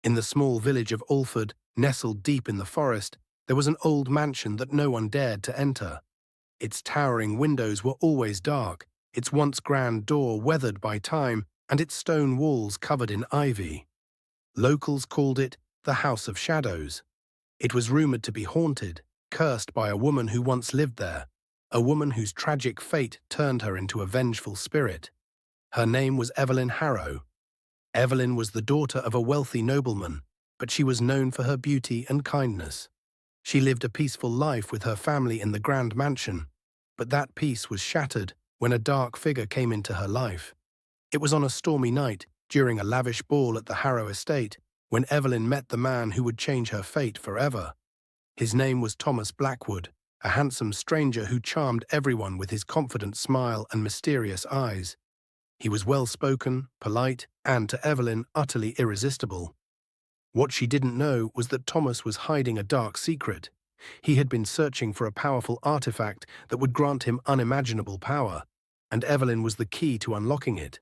In the small village of Alford, nestled deep in the forest, there was an old mansion that no one dared to enter. Its towering windows were always dark, its once grand door weathered by time, and its stone walls covered in ivy. Locals called it the House of Shadows. It was rumored to be haunted, cursed by a woman who once lived there, a woman whose tragic fate turned her into a vengeful spirit. Her name was Evelyn Harrow. Evelyn was the daughter of a wealthy nobleman, but she was known for her beauty and kindness. She lived a peaceful life with her family in the grand mansion, but that peace was shattered when a dark figure came into her life. It was on a stormy night, during a lavish ball at the Harrow estate, when Evelyn met the man who would change her fate forever. His name was Thomas Blackwood, a handsome stranger who charmed everyone with his confident smile and mysterious eyes. He was well-spoken, polite, and, to Evelyn, utterly irresistible. What she didn't know was that Thomas was hiding a dark secret. He had been searching for a powerful artifact that would grant him unimaginable power, and Evelyn was the key to unlocking it.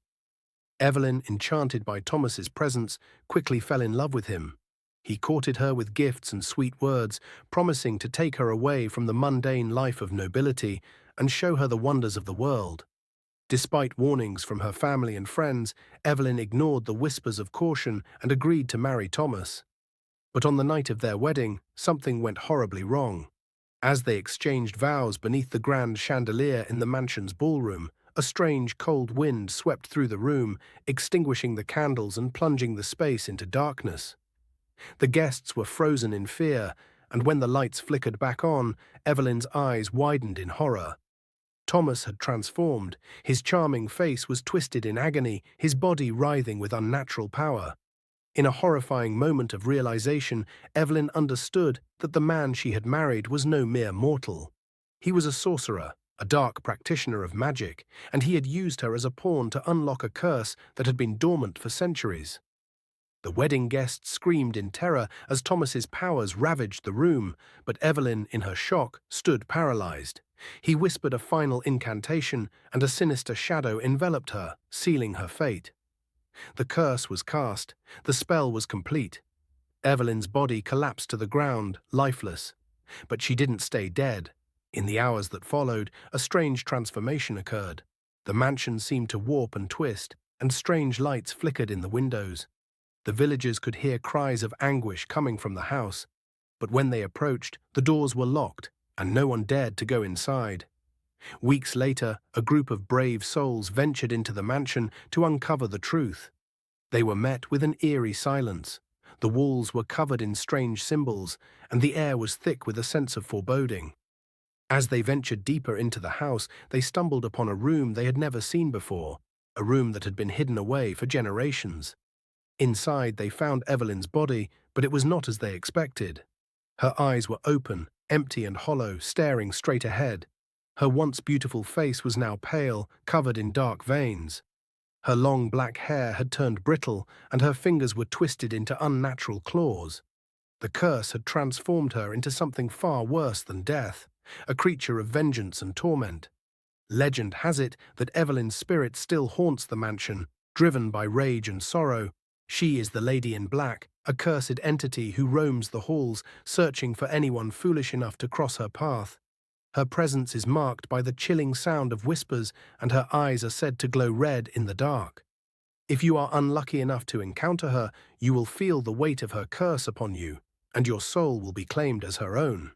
Evelyn, enchanted by Thomas's presence, quickly fell in love with him. He courted her with gifts and sweet words, promising to take her away from the mundane life of nobility and show her the wonders of the world. Despite warnings from her family and friends, Evelyn ignored the whispers of caution and agreed to marry Thomas. But on the night of their wedding, something went horribly wrong. As they exchanged vows beneath the grand chandelier in the mansion's ballroom, a strange cold wind swept through the room, extinguishing the candles and plunging the space into darkness. The guests were frozen in fear, and when the lights flickered back on, Evelyn's eyes widened in horror. Thomas had transformed. His charming face was twisted in agony, his body writhing with unnatural power. In a horrifying moment of realization, Evelyn understood that the man she had married was no mere mortal. He was a sorcerer, a dark practitioner of magic, and he had used her as a pawn to unlock a curse that had been dormant for centuries. The wedding guests screamed in terror as Thomas's powers ravaged the room, but Evelyn, in her shock, stood paralyzed. He whispered a final incantation, and a sinister shadow enveloped her, sealing her fate. The curse was cast. The spell was complete. Evelyn's body collapsed to the ground, lifeless. But she didn't stay dead. In the hours that followed, a strange transformation occurred. The mansion seemed to warp and twist, and strange lights flickered in the windows. The villagers could hear cries of anguish coming from the house, but when they approached, the doors were locked, and no one dared to go inside. Weeks later, a group of brave souls ventured into the mansion to uncover the truth. They were met with an eerie silence. The walls were covered in strange symbols, and the air was thick with a sense of foreboding. As they ventured deeper into the house, they stumbled upon a room they had never seen before, a room that had been hidden away for generations. Inside, they found Evelyn's body, but it was not as they expected. Her eyes were open, empty and hollow, staring straight ahead. Her once beautiful face was now pale, covered in dark veins. Her long black hair had turned brittle, and her fingers were twisted into unnatural claws. The curse had transformed her into something far worse than death, a creature of vengeance and torment. Legend has it that Evelyn's spirit still haunts the mansion, driven by rage and sorrow. She is the Lady in Black, a cursed entity who roams the halls, searching for anyone foolish enough to cross her path. Her presence is marked by the chilling sound of whispers, and her eyes are said to glow red in the dark. If you are unlucky enough to encounter her, you will feel the weight of her curse upon you, and your soul will be claimed as her own.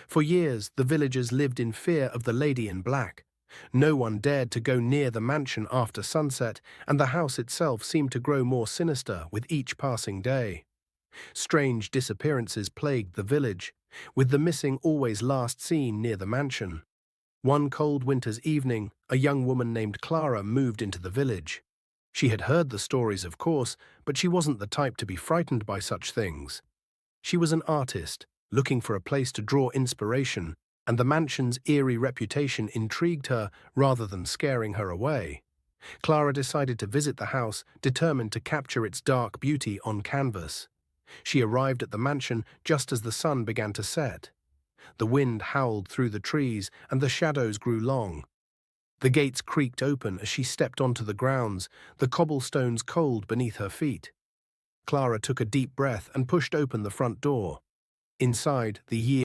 For years, the villagers lived in fear of the Lady in Black. No one dared to go near the mansion after sunset, and the house itself seemed to grow more sinister with each passing day. Strange disappearances plagued the village, with the missing always last seen near the mansion. One cold winter's evening, a young woman named Clara moved into the village. She had heard the stories, of course, but she wasn't the type to be frightened by such things. She was an artist, looking for a place to draw inspiration, and the mansion's eerie reputation intrigued her rather than scaring her away. Clara decided to visit the house, determined to capture its dark beauty on canvas. She arrived at the mansion just as the sun began to set. The wind howled through the trees, and the shadows grew long. The gates creaked open as she stepped onto the grounds, the cobblestones cold beneath her feet. Clara took a deep breath and pushed open the front door. Inside, the year